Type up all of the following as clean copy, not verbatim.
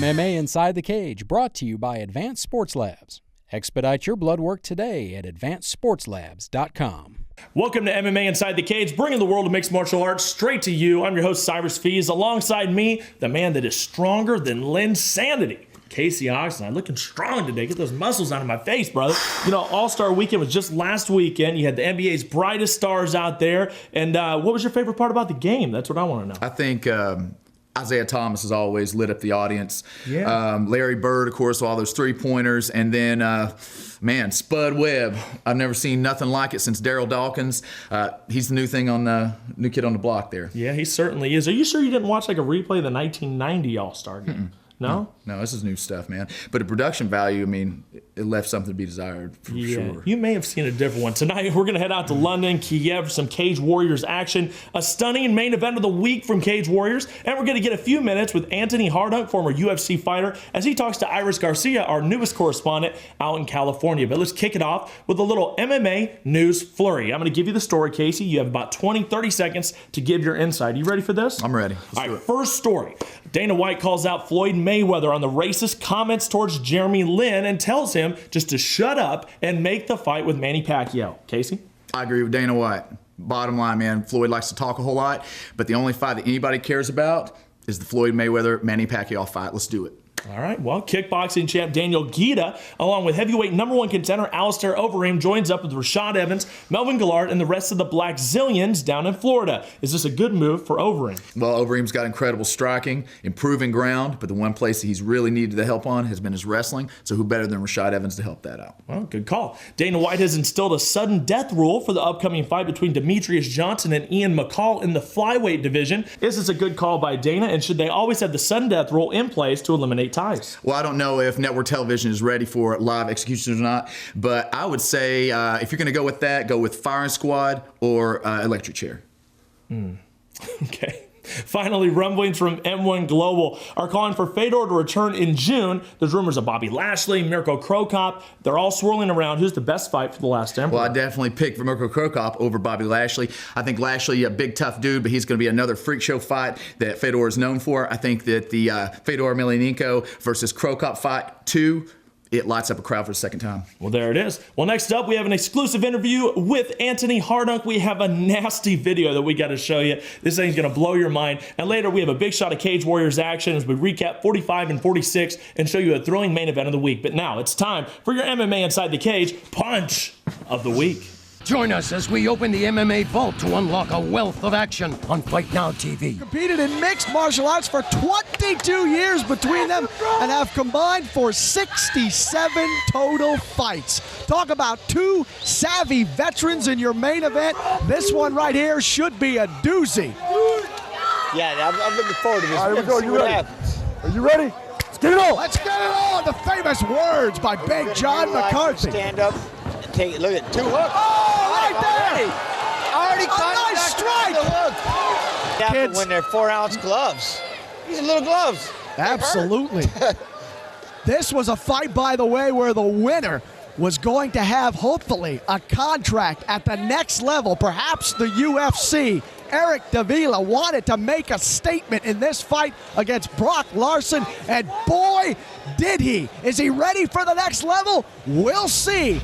MMA Inside the Cage, brought to you by Advanced Sports Labs. Expedite your blood work today at advancedsportslabs.com. Welcome to MMA Inside the Cage, bringing the world of mixed martial arts straight to you. I'm your host, Cyrus Fees. Alongside me, the man that is stronger than Linsanity, Casey Oxnard, looking strong today. Get those muscles out of my face, brother. You know, All-Star Weekend was just last weekend. You had the NBA's brightest stars out there. And what was your favorite part about the game? That's what I want to know. I think Isaiah Thomas has always lit up the audience. Yeah. Larry Bird, of course, all those three-pointers. And then, man, Spud Webb. I've never seen nothing like it since Daryl Dawkins. He's the new thing on the new kid on the block there. Yeah, he certainly is. Are you sure you didn't watch like a replay of the 1990 All-Star game? No? No, this is new stuff, man. But the production value, I mean, it left something to be desired for sure. You may have seen a different one. Tonight, we're going to head out to London, Kiev, some Cage Warriors action, a stunning main event of the week from Cage Warriors, and we're going to get a few minutes with Anthony Hardunk, former UFC fighter, as he talks to Iris Garcia, our newest correspondent out in California. But let's kick it off with a little MMA news flurry. I'm going to give you the story, Casey. You have about 20, 30 seconds to give your insight. You ready for this? I'm ready. All right, first story. Dana White calls out Floyd Mayweather on the racist comments towards Jeremy Lin and tells him just to shut up and make the fight with Manny Pacquiao. Casey? I agree with Dana White. Bottom line, man, Floyd likes to talk a whole lot, but the only fight that anybody cares about is the Floyd Mayweather-Manny Pacquiao fight. Let's do it. All right, well, kickboxing champ Daniel Guida, along with heavyweight #1 contender Alistair Overeem, joins up with Rashad Evans, Melvin Gillard, and the rest of the Black Zillions down in Florida. Is this a good move for Overeem? Well, Overeem's got incredible striking, improving ground, but the one place that he's really needed the help on has been his wrestling, so who better than Rashad Evans to help that out? Well, good call. Dana White has instilled a sudden death rule for the upcoming fight between Demetrius Johnson and Ian McCall in the flyweight division. Is this a good call by Dana, and should they always have the sudden death rule in place to eliminate ties? Well, I don't know if network television is ready for live executions or not, but I would say if you're going to go with that, go with Firing Squad or Electric Chair. Okay. Finally, rumblings from M1 Global are calling for Fedor to return in June. There's rumors of Bobby Lashley, Mirko Cro Cop. They're all swirling around. Who's the best fight for the last Emperor? Well, I definitely picked Mirko Cro Cop over Bobby Lashley. I think Lashley, a big, tough dude, but he's going to be another freak show fight that Fedor is known for. I think that the Fedor Emelianenko versus Cro Cop fight 2, it lights up a crowd for the second time. Well, there it is. Well, next up, we have an exclusive interview with Anthony Hardunk. We have a nasty video that we got to show you. This thing's going to blow your mind. And later, we have a big shot of Cage Warriors action as we recap 45 and 46 and show you a thrilling main event of the week. But now it's time for your MMA Inside the Cage Punch of the Week. Join us as we open the MMA vault to unlock a wealth of action on Fight Now TV. Competed in mixed martial arts for 22 years between them and have combined for 67 total fights. Talk about two savvy veterans in your main event. This one right here should be a doozy. Yeah, I'm looking forward to this. All right, here we go. You ready? Are you ready? Let's get it on. Let's get it on. The famous words by Big John McCarthy. Stand up. Take, look at 2 hooks. Oh, right there! Already A nice strike! The hook. Yeah, Kids. when they're 4-ounce gloves. These are little gloves. Absolutely. This was a fight, by the way, where the winner was going to have, hopefully, a contract at the next level, perhaps the UFC. Eric Davila wanted to make a statement in this fight against Brock Larson, and boy, did he. Is he ready for the next level? We'll see.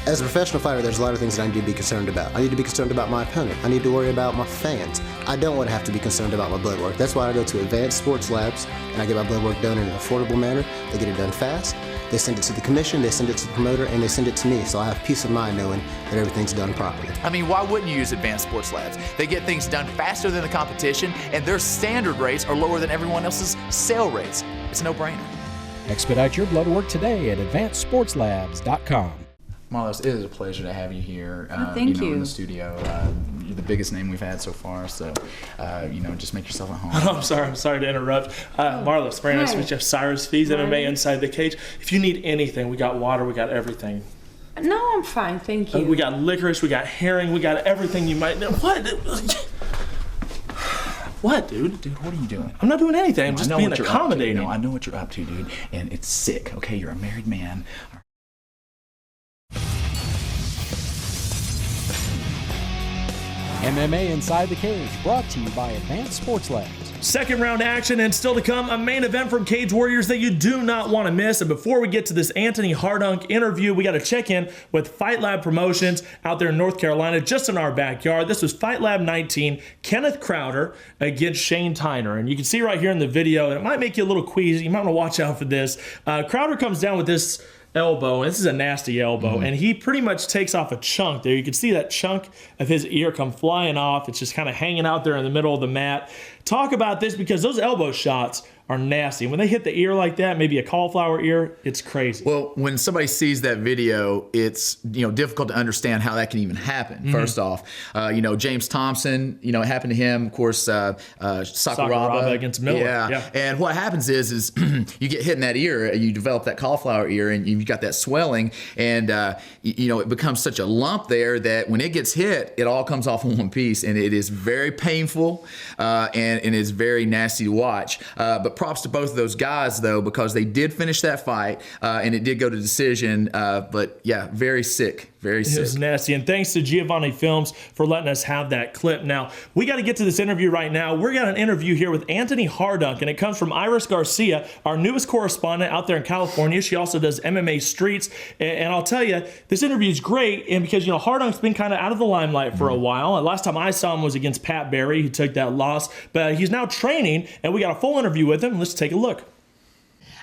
As a professional fighter, there's a lot of things that I need to be concerned about. I need to be concerned about my opponent. I need to worry about my fans. I don't want to have to be concerned about my blood work. That's why I go to Advanced Sports Labs and I get my blood work done in an affordable manner. They get it done fast. They send it to the commission, they send it to the promoter, and they send it to me, so I have peace of mind knowing that everything's done properly. I mean, why wouldn't you use Advanced Sports Labs? They get things done faster than the competition, and their standard rates are lower than everyone else's sale rates. It's a no-brainer. Expedite your blood work today at advancedsportslabs.com. Marlos, it is a pleasure to have you here. Thank you. In the studio. You're the biggest name we've had so far, so just make yourself at home. I'm sorry to interrupt. Marlos, very nice to meet you. Cyrus Fees, MMA Inside the Cage. If you need anything, we got water, we got everything. No, I'm fine, thank you. We got licorice, we got herring, we got everything you might know. What? What, dude? Dude, what are you doing? I'm not doing anything. I'm just being accommodating. No, I know what you're up to, dude, and it's sick, okay? You're a married man. MMA Inside the Cage, brought to you by Advanced Sports Labs. Second round action and still to come, a main event from Cage Warriors that you do not want to miss. And before we get to this Anthony Hardunk interview, we got to check in with Fight Lab Promotions out there in North Carolina, just in our backyard. This was Fight Lab 19, Kenneth Crowder against Shane Tyner. And you can see right here in the video, and it might make you a little queasy. You might want to watch out for this. Crowder comes down with this elbow, and this is a nasty elbow, and he pretty much takes off a chunk there. You can see that chunk of his ear come flying off. It's just kind of hanging out there in the middle of the mat. Talk about this, because those elbow shots are nasty. When they hit the ear like that, maybe a cauliflower ear, it's crazy. Well, when somebody sees that video, it's difficult to understand how that can even happen. First off, James Thompson, it happened to him. Of course, Sakuraba against Miller. Yeah. And what happens is you get hit in that ear, you develop that cauliflower ear, and you've got that swelling, and it becomes such a lump there that when it gets hit, it all comes off in one piece, and it is very painful and it's very nasty to watch. But props to both of those guys, though, because they did finish that fight, and it did go to decision. But yeah, very sick. Very sick. It was nasty. And thanks to Giovanni Films for letting us have that clip. Now, we got to get to this interview right now. We're got an interview here with Anthony Hardunk, and it comes from Iris Garcia, our newest correspondent out there in California. She also does MMA Streets. And I'll tell you, this interview is great, and because, Hardunk's been kind of out of the limelight for a while. And last time I saw him was against Pat Barry, who took that loss. But he's now training, and we got a full interview with him. Let's take a look.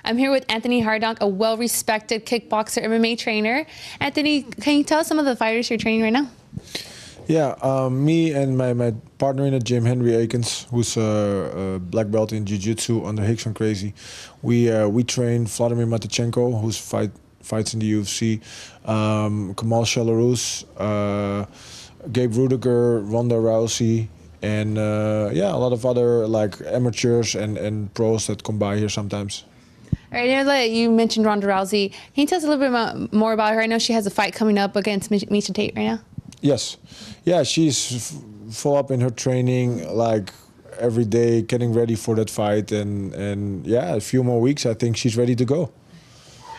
I'm here with Anthony Hardunk, a well-respected kickboxer, MMA trainer. Anthony, can you tell us some of the fighters you're training right now? Yeah, me and my partner in the gym, Henry Akins, who's a black belt in Jiu-Jitsu under Rickson Crazy. We train Vladimir Matachenko, who's fights in the UFC, Kamal Shalorus, Gabe Rudiger, Ronda Rousey, and a lot of other amateurs and pros that come by here sometimes. All right, I know that you mentioned Ronda Rousey. Can you tell us a little bit more about her? I know she has a fight coming up against Miesha Tate right now. Yes. Yeah, she's full up in her training, every day, getting ready for that fight. And a few more weeks, I think she's ready to go.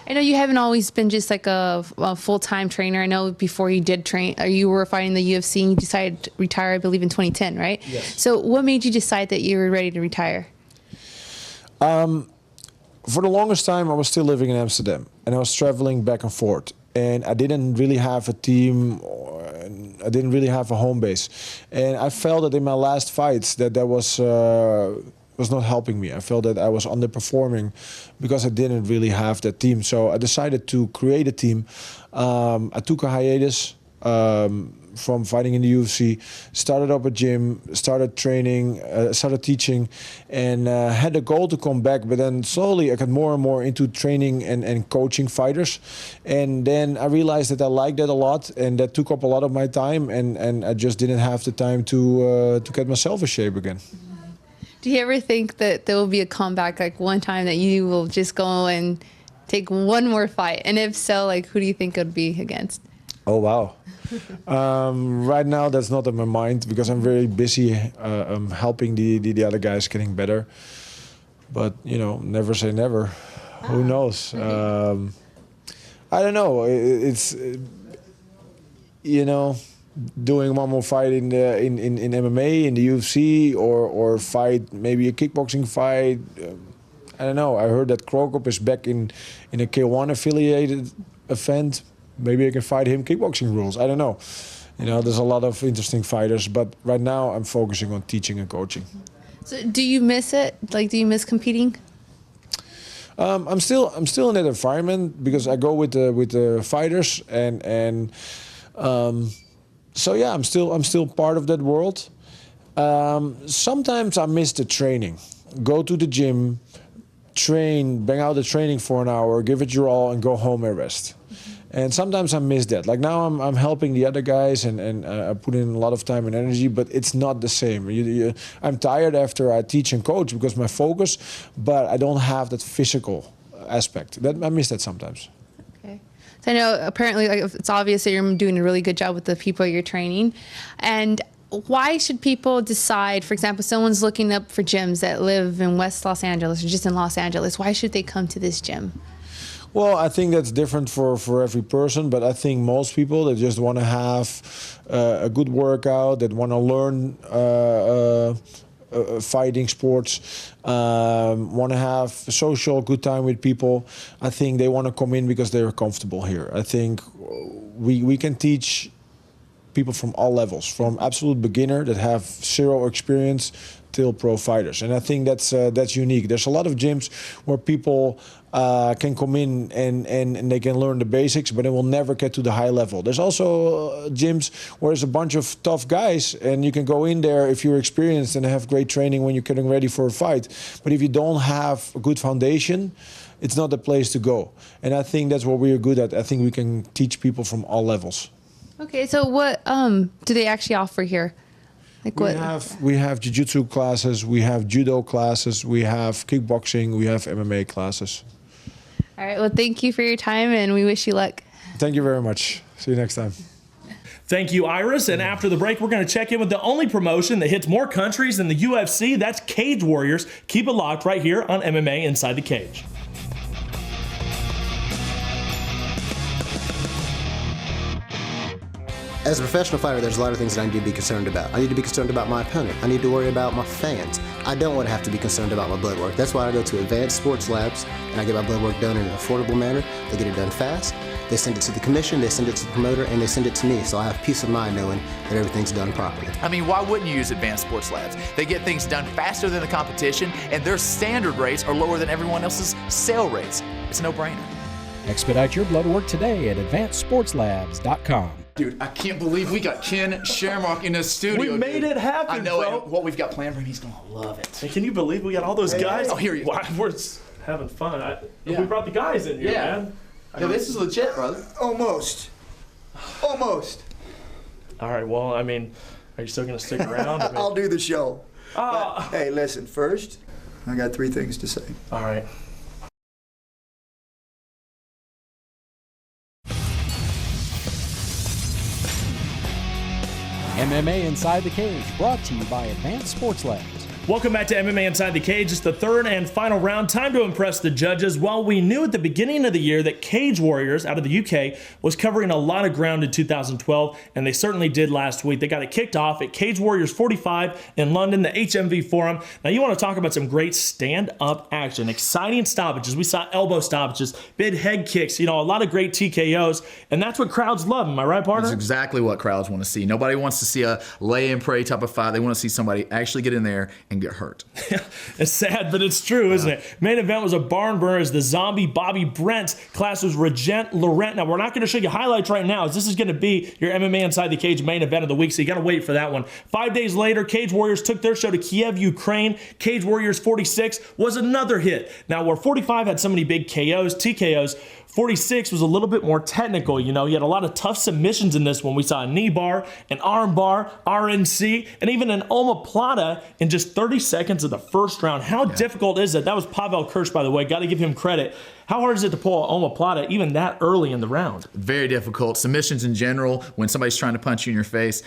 I know you haven't always been just a full-time trainer. I know before you did train, you were fighting the UFC and you decided to retire, I believe, in 2010, right? Yes. So what made you decide that you were ready to retire? For the longest time, I was still living in Amsterdam, and I was traveling back and forth. And I didn't really have a team, I didn't really have a home base. And I felt that in my last fights that was not helping me. I felt that I was underperforming because I didn't really have that team. So I decided to create a team. I took a hiatus from fighting in the UFC, started up a gym, started training, started teaching, and had a goal to come back. But then slowly I got more and more into training and coaching fighters. And then I realized that I liked that a lot, and that took up a lot of my time, and I just didn't have the time to get myself in shape again. Do you ever think that there will be a comeback, one time that you will just go and take one more fight? And if so, who do you think it would be against? Oh, wow. Right now, that's not in my mind because I'm very busy helping the other guys getting better. But, never say never. Who knows? I don't know. It's, doing one more fight in MMA, in the UFC, or fight, maybe a kickboxing fight. I don't know. I heard that Krokop is back in a K1 affiliated event. Maybe I can fight him kickboxing rules. I don't know. There's a lot of interesting fighters, but right now I'm focusing on teaching and coaching. So do you miss it? Do you miss competing? I'm still in that environment because I go with the fighters and so yeah, I'm still part of that world. Sometimes I miss the training. Go to the gym, train, bang out the training for an hour, give it your all, and go home and rest. And sometimes I miss that. Now I'm helping the other guys and I put in a lot of time and energy, but it's not the same. I'm tired after I teach and coach because my focus, but I don't have that physical aspect. I miss that sometimes. Okay. So I know apparently it's obvious that you're doing a really good job with the people you're training. And why should people decide, for example, someone's looking up for gyms that live in West Los Angeles or just in Los Angeles, why should they come to this gym? Well, I think that's different for every person, but I think most people that just want to have a good workout, that want to learn fighting sports, want to have a social good time with people, I think they want to come in because they're comfortable here. I think we can teach people from all levels, from absolute beginner that have zero experience till pro fighters, and I think that's unique. There's a lot of gyms where people can come in and they can learn the basics, but they will never get to the high level. There's also gyms where there's a bunch of tough guys, and you can go in there if you're experienced and have great training when you're getting ready for a fight. But if you don't have a good foundation, it's not the place to go. And I think that's what we are good at. I think we can teach people from all levels. Okay, so what do they actually offer here? Like we have jiu-jitsu classes, we have judo classes, we have kickboxing, we have MMA classes. All right, well, thank you for your time, and we wish you luck. Thank you very much. See you next time. Thank you, Iris. And after the break, we're going to check in with the only promotion that hits more countries than the UFC. That's Cage Warriors. Keep it locked right here on MMA Inside the Cage. As a professional fighter, there's a lot of things that I need to be concerned about. I need to be concerned about my opponent. I need to worry about my fans. I don't want to have to be concerned about my blood work. That's why I go to Advanced Sports Labs and I get my blood work done in an affordable manner. They get it done fast. They send it to the commission, they send it to the promoter, and they send it to me, so I have peace of mind knowing that everything's done properly. I mean, why wouldn't you use Advanced Sports Labs? They get things done faster than the competition, and their standard rates are lower than everyone else's sale rates. It's a no-brainer. Expedite your blood work today at AdvancedSportsLabs.com. Dude, I can't believe we got Ken Shamrock in the studio. We made it happen, I know bro. it. What we've got planned for him, he's gonna love it. Hey, can you believe we got all those guys? Oh, here you go. We're having fun. We brought the guys in here, man. Yeah, this is legit, brother. Almost. Almost. All right, well, I mean, are you still going to stick around? I'll do the show. But, hey, listen, first, I got 3 things to say. All right. MMA Inside the Cage, brought to you by Advanced Sports Labs. Welcome back to MMA Inside the Cage. It's the third and final round. Time to impress the judges. Well, we knew at the beginning of the year that Cage Warriors out of the UK was covering a lot of ground in 2012, and they certainly did last week. They got it kicked off at Cage Warriors 45 in London, the HMV Forum. Now, you want to talk about some great stand-up action, exciting stoppages. We saw elbow stoppages, big head kicks, a lot of great TKOs, and that's what crowds love. Am I right, partner? That's exactly what crowds want to see. Nobody wants to see a lay and pray type of fight. They want to see somebody actually get in there and get hurt. It's sad, but it's true, isn't it? Main event was a barn burner as the Zombie Bobby Brent class was Regent Laurent. Now, we're not going to show you highlights right now, as this is going to be your MMA Inside the Cage main event of the week, so you got to wait for that one. 5 days later, Cage Warriors took their show to Kiev, Ukraine. Cage Warriors 46 was another hit. Now, where 45 had so many big KOs, TKOs, 46 was a little bit more technical. You had a lot of tough submissions in this one. We saw a knee bar, an arm bar, RNC, and even an omoplata in just 30 seconds of the first round. How difficult is it? That was Pavel Kirsch, by the way. Got to give him credit. How hard is it to pull an omoplata even that early in the round? Very difficult. Submissions in general, when somebody's trying to punch you in your face,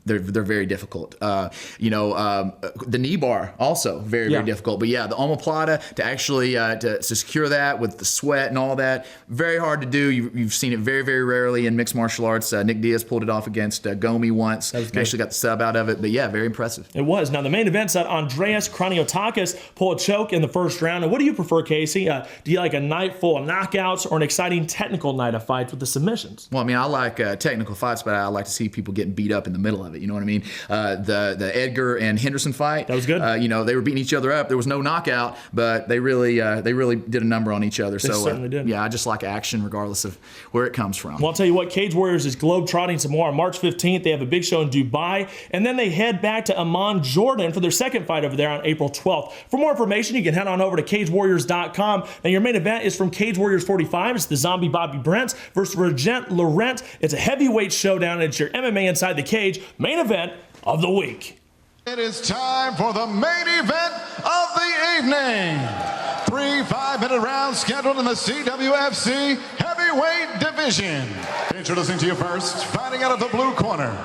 they're very difficult. The knee bar also very difficult. But yeah, the omoplata, to actually to secure that with the sweat and all that, very hard to do. You've seen it very, very rarely in mixed martial arts. Nick Diaz pulled it off against Gomi once. And actually got the sub out of it. But yeah, very impressive. It was. Now the main event saw Andreas Kraniotakis pull a choke in the first round. And what do you prefer, Casey? Do you like a night full of knockouts or an exciting technical night of fights with the submissions? Well, I mean, I like technical fights, but I like to see people getting beat up in the middle of it. You know what I mean? The Edgar and Henderson fight. That was good. They were beating each other up. There was no knockout, but they really did a number on each other. They certainly did. Yeah, I just like action regardless of where it comes from. Well, I'll tell you what, Cage Warriors is globe-trotting some more. On March 15th, they have a big show in Dubai, and then they head back to Amman, Jordan for their second fight over there on April 12th. For more information, you can head on over to CageWarriors.com. And your main event is from Cage Warriors 45. It's the Zombie Bobby Brent versus Regent Laurent. It's a heavyweight showdown, and it's your MMA Inside the Cage main event of the week. It is time for the main event of the evening. 3 5-minute rounds scheduled in the CWFC heavyweight division. Introducing to you first, fighting out of the blue corner,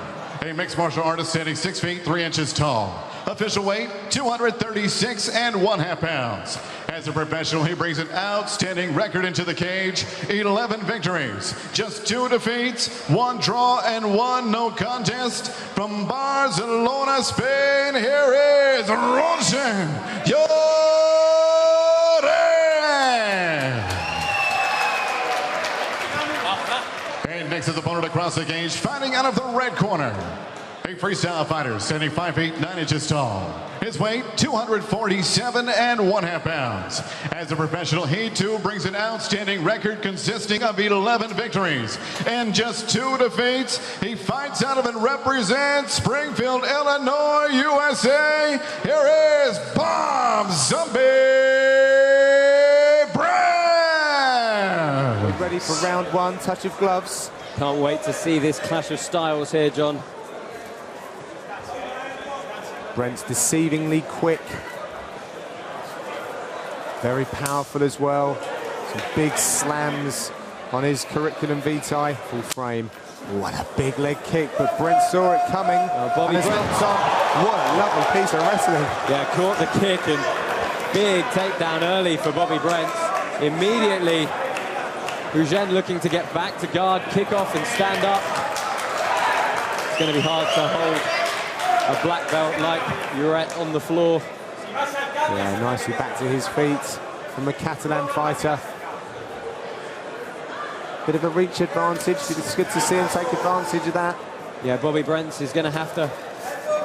a mixed martial artist standing 6 feet 3 inches tall, Official weight, 236 1/2 pounds. As a professional, he brings an outstanding record into the cage. 11 victories, just 2 defeats, 1 draw, and 1 no contest. From Barcelona, Spain, here is Roshan And next his opponent across the cage, fighting out of the red corner. A freestyle fighter, standing 5 feet 9 inches tall. His weight, 247 1/2 pounds. As a professional, he too brings an outstanding record consisting of 11 victories and just 2 defeats. He fights out of and represents Springfield, Illinois, USA. Here is Bob Zombie Brown. Ready for round 1, touch of gloves. Can't wait to see this clash of styles here, John. Brent's deceivingly quick. Very powerful as well. Some big slams on his curriculum vitae. Full frame. What a big leg kick, but Brent saw it coming. Bobby Brent. What a lovely piece of wrestling. Yeah, caught the kick and big takedown early for Bobby Brent. Immediately, Eugene looking to get back to guard, kick off and stand up. It's going to be hard to hold a black belt like Uret on the floor. Yeah, nicely back to his feet from a Catalan fighter. Bit of a reach advantage. It's good to see him take advantage of that. Yeah, Bobby Brent is going to have to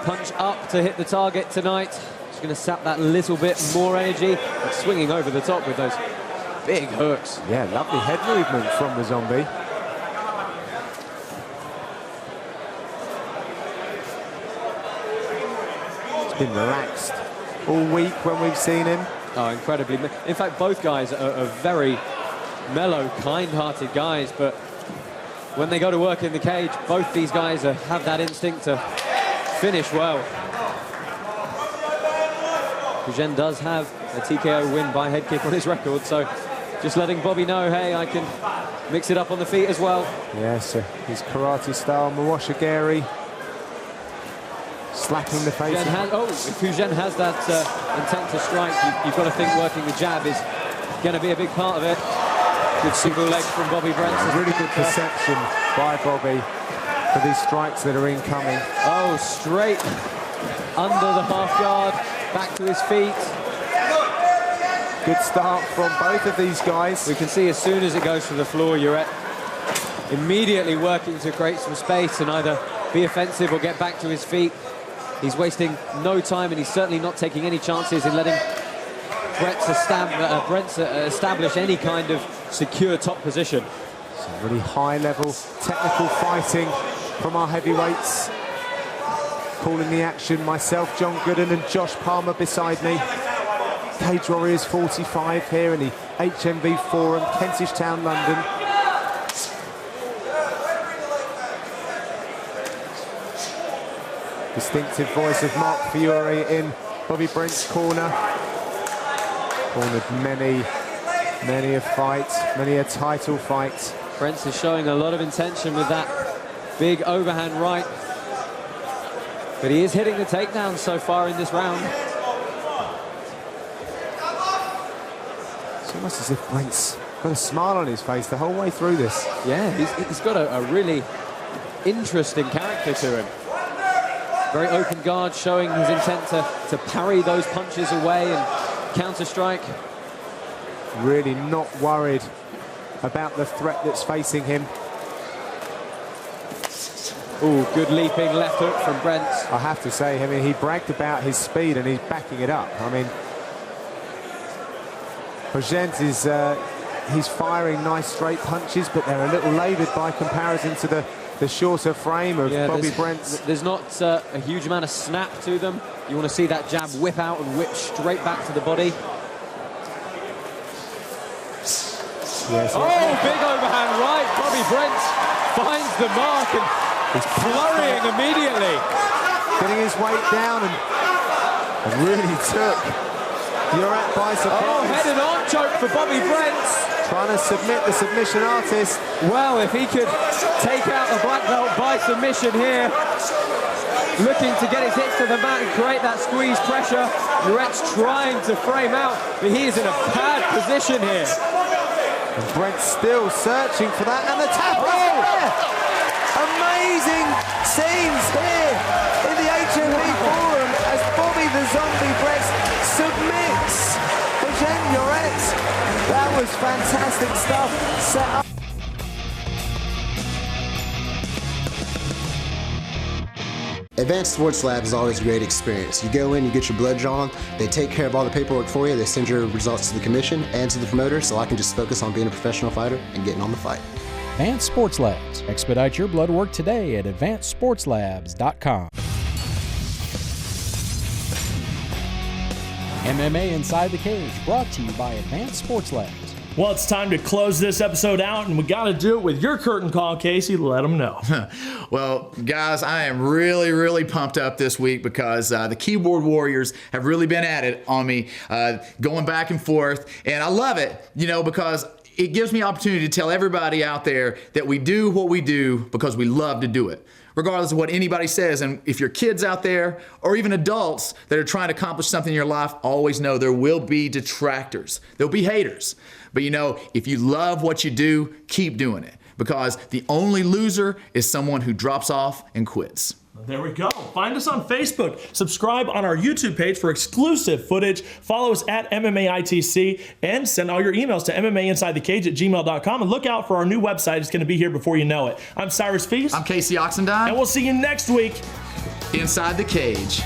punch up to hit the target tonight. He's going to sap that little bit more energy. And swinging over the top with those big hooks. Yeah, lovely head movement from the Zombie. Been relaxed all week when we've seen him. Oh, incredibly. In fact, both guys are very mellow, kind-hearted guys, but when they go to work in the cage, both these guys have that instinct to finish well. Eugene does have a TKO win by head kick on his record, so just letting Bobby know, hey, I can mix it up on the feet as well. Yeah, so his karate style, Mawashigiri. Slapping the face. If Eugene has that intent to strike, you've got to think working the jab is going to be a big part of it. Good single leg from Bobby Brent. Really good perception by Bobby for these strikes that are incoming. Oh, straight under the half guard, back to his feet. Good start from both of these guys. We can see as soon as it goes to the floor, Uret immediately working to create some space and either be offensive or get back to his feet. He's wasting no time, and he's certainly not taking any chances in letting Brent establish any kind of secure top position. Some really high-level technical fighting from our heavyweights. Calling the action, myself, John Gooden, and Josh Palmer beside me. Cage Warriors 45 here in the HMV Forum, Kentish Town, London. Distinctive voice of Mark Fiore in Bobby Brent's corner. Cornered many a fight, many a title fight. Brent is showing a lot of intention with that big overhand right. But he is hitting the takedown so far in this round. It's almost as if Brent's got a smile on his face the whole way through this. Yeah, he's got a really interesting character to him. Very open guard, showing his intent to parry those punches away and counter-strike. Really not worried about the threat that's facing him. Oh, good leaping left hook from Brent. I have to say, I mean, he bragged about his speed and he's backing it up. I mean, Pogent is he's firing nice straight punches, but they're a little laboured by comparison to the shorter frame of Bobby Brent's. There's not a huge amount of snap to them. You want to see that jab whip out and whip straight back to the body. Yes, oh, big overhand right. Bobby Brent finds the mark and he's flurrying immediately. Getting his weight down and really took Uret by surprise. Oh, headed on choke for Bobby Brent. Trying to submit the submission artist. Well, if he could take out the black belt by submission here, looking to get his hits to the mat and create that squeeze pressure. Lloret's trying to frame out, but he is in a bad position here. And Brent's still searching for that, and the tap is there! Amazing scenes here in the HMP Forum as Bobby the Zombie Brett submits for Jean Lloret. That was fantastic stuff. Set up. Advanced Sports Labs is always a great experience. You go in, you get your blood drawn, they take care of all the paperwork for you, they send your results to the commission and to the promoter, so I can just focus on being a professional fighter and getting on the fight. Advanced Sports Labs. Expedite your blood work today at advancedsportslabs.com. MMA Inside the Cage, brought to you by Advanced Sports Labs. Well, it's time to close this episode out, and we got to do it with your curtain call, Casey. Let them know. Well, guys, I am really, really pumped up this week because the Keyboard Warriors have really been at it on me, going back and forth, and I love it, because it gives me opportunity to tell everybody out there that we do what we do because we love to do it, regardless of what anybody says. And if you're kids out there or even adults that are trying to accomplish something in your life, always know there will be detractors. There'll be haters. But if you love what you do, keep doing it, because the only loser is someone who drops off and quits. There we go. Find us on Facebook. Subscribe on our YouTube page for exclusive footage. Follow us at MMAITC and send all your emails to MMAInsideTheCage@gmail.com. And look out for our new website. It's going to be here before you know it. I'm Cyrus Feast. I'm Casey Oxendine. And we'll see you next week. Inside the Cage.